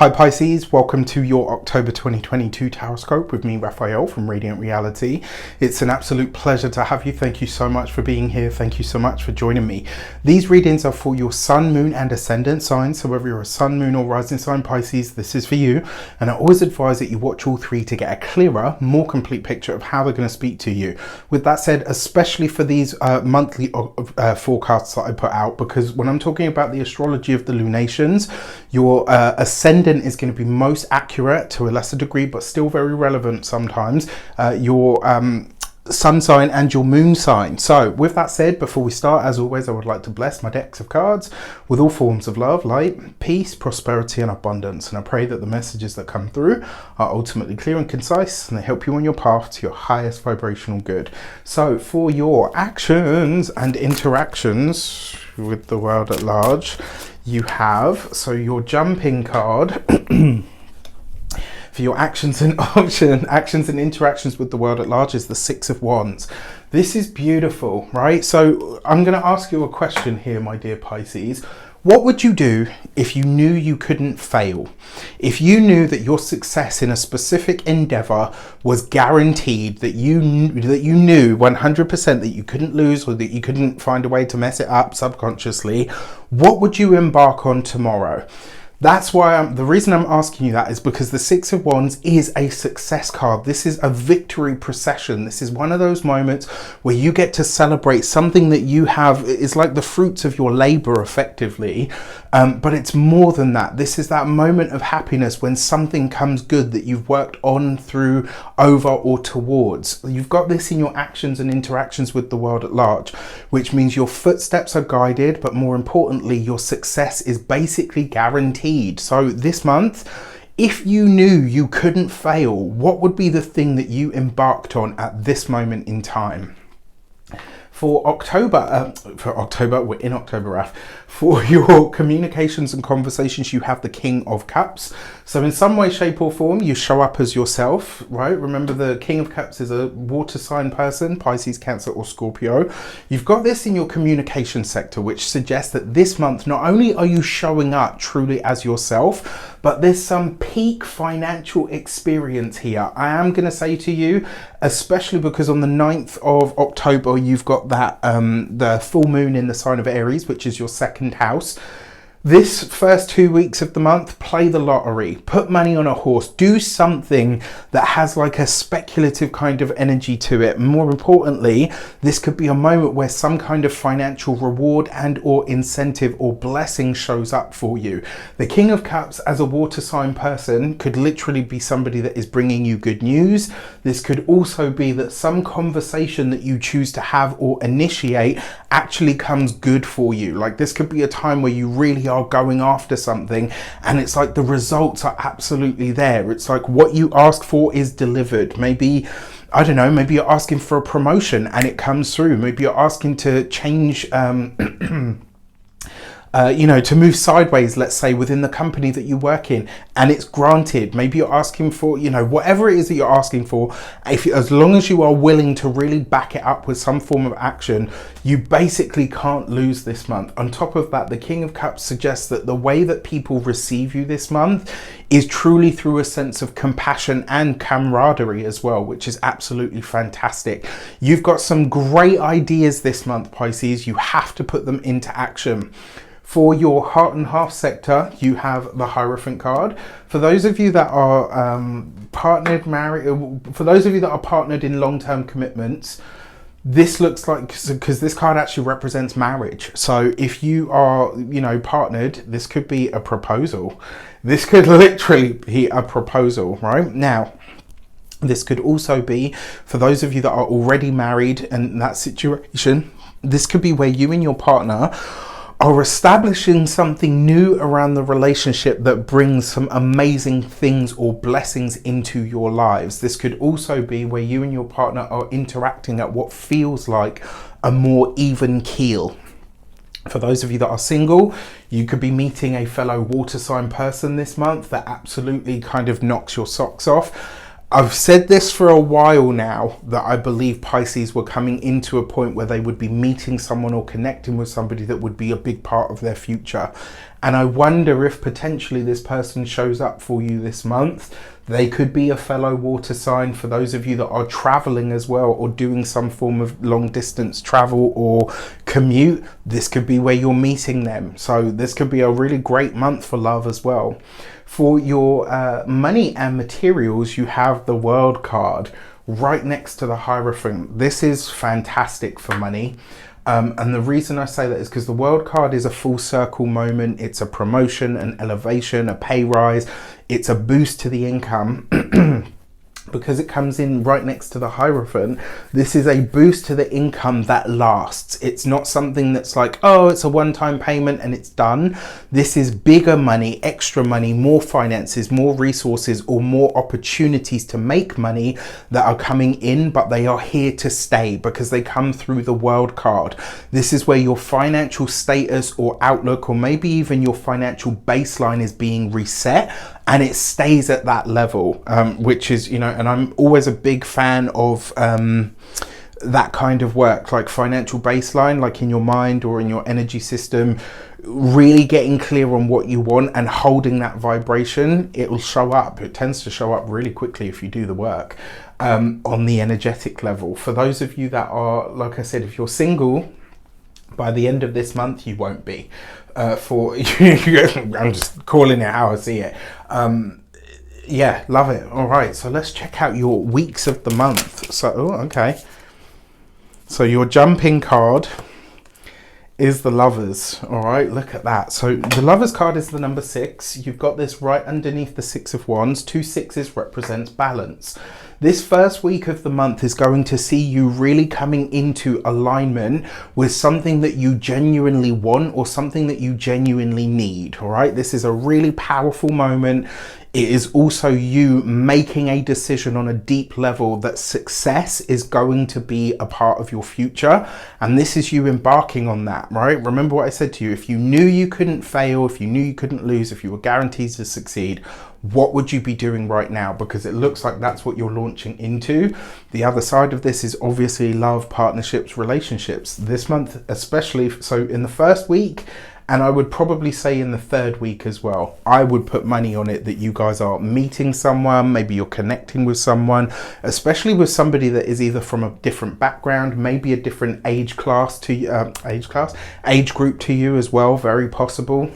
Hi Pisces, welcome to your October 2022 Taroscope with me, Raphael from Radiant Reality. It's an absolute pleasure to have you. Thank you so much for being here. Thank you so much for joining me. These readings are for your sun, moon and ascendant signs. So whether you're a sun, moon or rising sign Pisces, this is for you. And I always advise that you watch all three to get a clearer, more complete picture of how they're going to speak to you. With that said, especially for these monthly forecasts that I put out, because when I'm talking about the astrology of the lunations, your ascendant is going to be most accurate to a lesser degree, but still very relevant sometimes. Your sun sign and your moon sign. So with that said, before we start, as always, I would like to bless my decks of cards with all forms of love, light, peace, prosperity and abundance. And I pray that the messages that come through are ultimately clear and concise, and they help you on your path to your highest vibrational good. So for your actions and interactions with the world at large, you have, so your jumping card for your actions and interactions with the world at large is the Six of Wands. This is beautiful, right? So I'm going to ask you a question here, my dear Pisces. What would you do if you knew you couldn't fail? If you knew that your success in a specific endeavor was guaranteed, that you knew 100% that you couldn't lose or that you couldn't find a way to mess it up subconsciously, what would you embark on tomorrow? That's why the reason I'm asking you that is because the Six of Wands is a success card. This is a victory procession. This is one of those moments where you get to celebrate something that you have. It's like the fruits of your labor effectively, but it's more than that. This is that moment of happiness when something comes good that you've worked on, through, over or towards. You've got this in your actions and interactions with the world at large, which means your footsteps are guided, but more importantly, your success is basically guaranteed. So this month, if you knew you couldn't fail, what would be the thing that you embarked on at this moment in time? For October, we're in October, Raf. For your communications and conversations, you have the King of Cups. So in some way, shape or form, you show up as yourself, right? Remember, the King of Cups is a water sign person, Pisces, Cancer or Scorpio. You've got this in your communication sector, which suggests that this month, not only are you showing up truly as yourself, but there's some peak financial experience here. I am going to say to you, especially because on the 9th of October, you've got that the full moon in the sign of Aries, which is your second house. This first 2 weeks of the month, play the lottery, put money on a horse, do something that has like a speculative kind of energy to it. More importantly, this could be a moment where some kind of financial reward and or incentive or blessing shows up for you. The King of Cups as a water sign person could literally be somebody that is bringing you good news. This could also be that some conversation that you choose to have or initiate actually comes good for you. Like this could be a time where you really are going after something and it's like the results are absolutely there. It's like what you ask for is delivered. Maybe, I don't know, maybe you're asking for a promotion and it comes through. Maybe you're asking to change to move sideways, let's say, within the company that you work in, and it's granted. Maybe you're asking for, whatever it is that you're asking for, as long as you are willing to really back it up with some form of action, you basically can't lose this month. On top of that, the King of Cups suggests that the way that people receive you this month is truly through a sense of compassion and camaraderie as well, which is absolutely fantastic. You've got some great ideas this month, Pisces. You have to put them into action. For your heart and half sector, you have the Hierophant card. For those of you that are partnered in long-term commitments, this looks like, because this card actually represents marriage. So if you are, partnered, this could be a proposal. This could literally be a proposal, right? Now, this could also be for those of you that are already married and in that situation. This could be where you and your partner are establishing something new around the relationship that brings some amazing things or blessings into your lives. This could also be where you and your partner are interacting at what feels like a more even keel. For those of you that are single, you could be meeting a fellow water sign person this month that absolutely kind of knocks your socks off. I've said this for a while now, that I believe Pisces were coming into a point where they would be meeting someone or connecting with somebody that would be a big part of their future. And I wonder if potentially this person shows up for you this month. They could be a fellow water sign. For those of you that are traveling as well, or doing some form of long distance travel or commute, this could be where you're meeting them. So this could be a really great month for love as well. For your money and materials, you have the World card right next to the Hierophant. This is fantastic for money. And the reason I say that is because the World card is a full circle moment. It's a promotion, an elevation, a pay rise. It's a boost to the income. Because it comes in right next to the Hierophant, this is a boost to the income that lasts. It's not something that's like, oh, it's a one-time payment and it's done. This is bigger money, extra money, more finances, more resources, or more opportunities to make money that are coming in, but they are here to stay because they come through the World card. This is where your financial status or outlook, or maybe even your financial baseline, is being reset, and it stays at that level, which is, you know, and I'm always a big fan of that kind of work, like financial baseline, like in your mind or in your energy system, really getting clear on what you want and holding that vibration. It will show up. It tends to show up really quickly if you do the work on the energetic level. For those of you that are, like I said, if you're single, by the end of this month, you won't be. I'm just calling it how I see it. Yeah, love it. All right, so let's check out your weeks of the month. So, okay. So your jumping card is the Lovers. All right, look at that. So the Lovers card is the number 6. You've got this right underneath the 6 of Wands. 2 6s represents balance. This first week of the month is going to see you really coming into alignment with something that you genuinely want or something that you genuinely need. All right, this is a really powerful moment. It is also you making a decision on a deep level that success is going to be a part of your future. And this is you embarking on that, right? Remember what I said to you. If you knew you couldn't fail, if you knew you couldn't lose, if you were guaranteed to succeed, what would you be doing right now? Because it looks like that's what you're launching into. The other side of this is obviously love, partnerships, relationships. This month, especially, so in the first week, and I would probably say in the third week as well, I would put money on it that you guys are meeting someone, maybe you're connecting with someone, especially with somebody that is either from a different background, maybe a different age class to age group to you as well, very possible.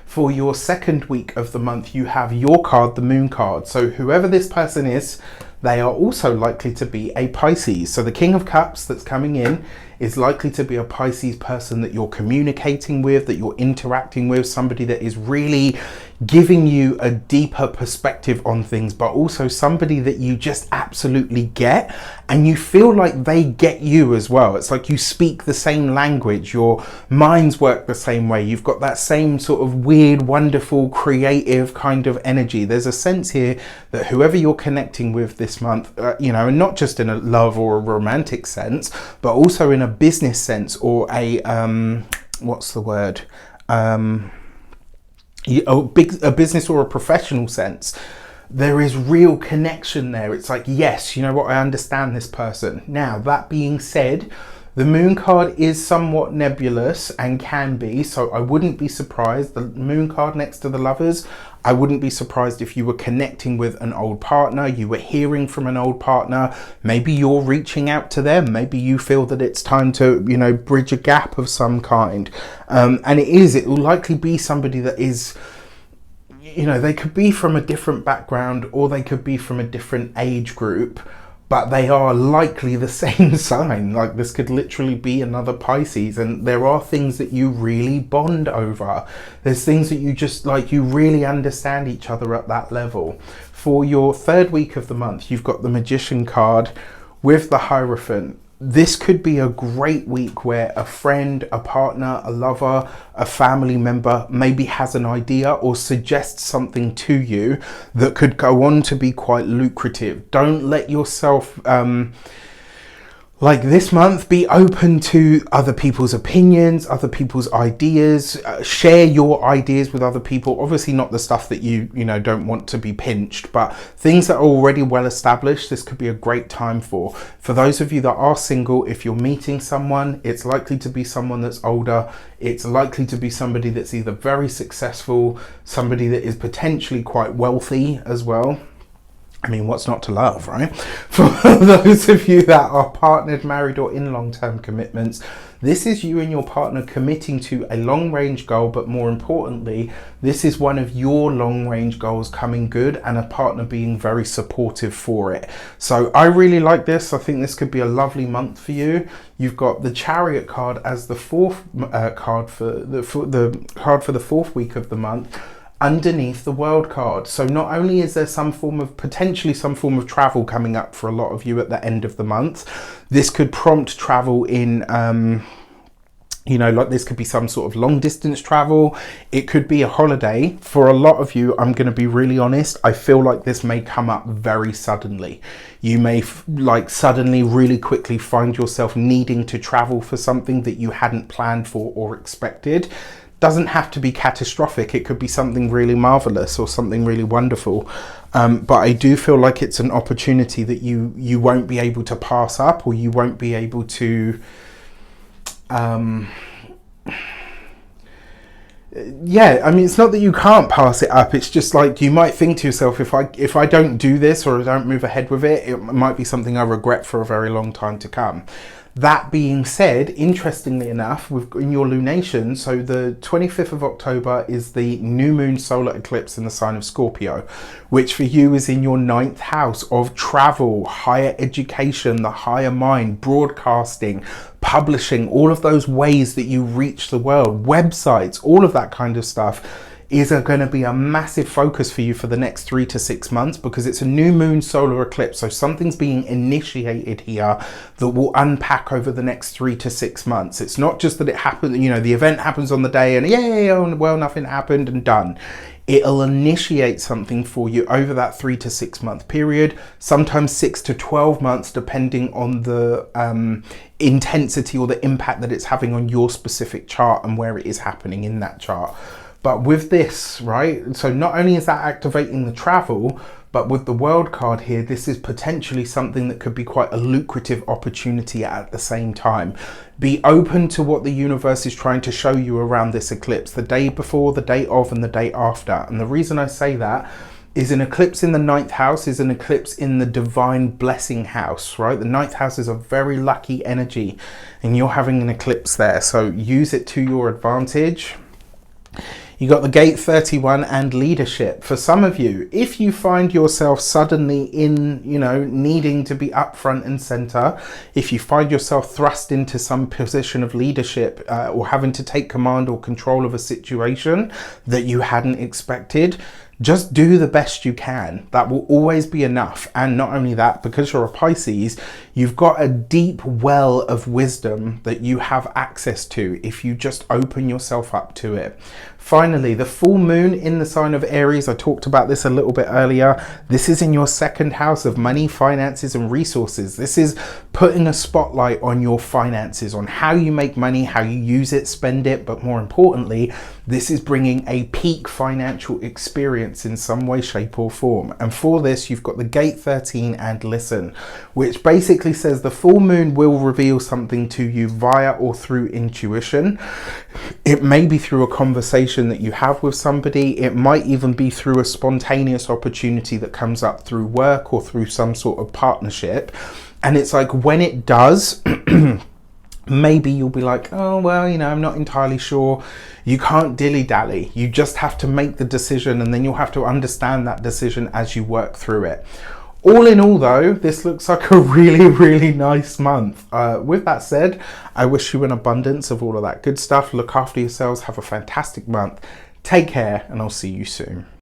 For your second week of the month, you have your card, the Moon card. So whoever this person is, they are also likely to be a Pisces. So the King of Cups that's coming in is likely to be a Pisces person that you're communicating with, that you're interacting with, somebody that is really giving you a deeper perspective on things, but also somebody that you just absolutely get, and you feel like they get you as well. It's like you speak the same language, your minds work the same way, you've got that same sort of weird, wonderful, creative kind of energy. There's a sense here that whoever you're connecting with this month, you know, and not just in a love or a romantic sense, but also in a business sense, or a what's the word, a business or a professional sense, there is real connection there. It's like, yes, you know what, I understand this person. Now, that being said, the Moon card is somewhat nebulous and can be, so I wouldn't be surprised. The Moon card next to the Lovers, I wouldn't be surprised if you were connecting with an old partner, you were hearing from an old partner, maybe you're reaching out to them, maybe you feel that it's time to, you know, bridge a gap of some kind. And it will likely be somebody that is, you know, they could be from a different background or they could be from a different age group, but they are likely the same sign. Like, this could literally be another Pisces, and there are things that you really bond over. There's things that you just, like, you really understand each other at that level. For your third week of the month, you've got the Magician card with the Hierophant. This could be a great week where a friend, a partner, a lover, a family member maybe has an idea or suggests something to you that could go on to be quite lucrative. Don't let yourself Like this month, be open to other people's opinions, other people's ideas, share your ideas with other people. Obviously not the stuff that you don't want to be pinched, but things that are already well established, this could be a great time for. For those of you that are single, if you're meeting someone, it's likely to be someone that's older. It's likely to be somebody that's either very successful, somebody that is potentially quite wealthy as well. I mean, what's not to love, right? For those of you that are partnered, married, or in long-term commitments, this is you and your partner committing to a long-range goal, but more importantly, this is one of your long-range goals coming good and a partner being very supportive for it. So I really like this. I think this could be a lovely month for you. You've got the Chariot card as the fourth card for the card for the fourth week of the month, underneath the World card. So not only is there potentially some form of travel coming up for a lot of you at the end of the month, this could prompt travel in like this could be some sort of long distance travel. It could be a holiday. For a lot of you, I'm going to be really honest, I feel like this may come up very suddenly. You may suddenly really quickly find yourself needing to travel for something that you hadn't planned for or expected. Doesn't have to be catastrophic. It could be something really marvelous or something really wonderful. But I do feel like it's an opportunity that you won't be able to pass up, or you won't be able to yeah, I mean, it's not that you can't pass it up. It's just like you might think to yourself, if I don't do this or I don't move ahead with it, it might be something I regret for a very long time to come. That being said, interestingly enough, in your lunation, so the 25th of October is the new moon solar eclipse in the sign of Scorpio, which for you is in your 9th house of travel, higher education, the higher mind, broadcasting, publishing, all of those ways that you reach the world, websites, all of that kind of stuff is going to be a massive focus for you for the next 3 to 6 months, because it's a new moon solar eclipse. So something's being initiated here that will unpack over the next 3 to 6 months. It's not just that it happened, the event happens on the day and yay, oh, well, nothing happened and done. It'll initiate something for you over that 3 to 6 month period, sometimes 6 to 12 months, depending on the intensity or the impact that it's having on your specific chart and where it is happening in that chart. But with this, right, so not only is that activating the travel, but with the World card here, this is potentially something that could be quite a lucrative opportunity at the same time. Be open to what the universe is trying to show you around this eclipse, the day before, the day of, and the day after. And the reason I say that is an eclipse in the 9th house is an eclipse in the divine blessing house, right? The 9th house is a very lucky energy and you're having an eclipse there. So use it to your advantage. You got the gate 31 and leadership. For some of you, if you find yourself suddenly in, needing to be up front and center, if you find yourself thrust into some position of leadership or having to take command or control of a situation that you hadn't expected, just do the best you can. That will always be enough. And not only that, because you're a Pisces, you've got a deep well of wisdom that you have access to if you just open yourself up to it. Finally, the full moon in the sign of Aries, I talked about this a little bit earlier. This is in your 2nd house of money, finances, and resources. This is putting a spotlight on your finances, on how you make money, how you use it, spend it, but more importantly, this is bringing a peak financial experience in some way, shape, or form. And for this, you've got the gate 13 and listen, which basically says the full moon will reveal something to you via or through intuition. It may be through a conversation that you have with somebody. It might even be through a spontaneous opportunity that comes up through work or through some sort of partnership. And it's like when it does, maybe you'll be like, oh, well, I'm not entirely sure. You can't dilly-dally. You just have to make the decision, and then you'll have to understand that decision as you work through it. All in all, though, this looks like a really, really nice month. With that said, I wish you an abundance of all of that good stuff. Look after yourselves. Have a fantastic month. Take care, and I'll see you soon.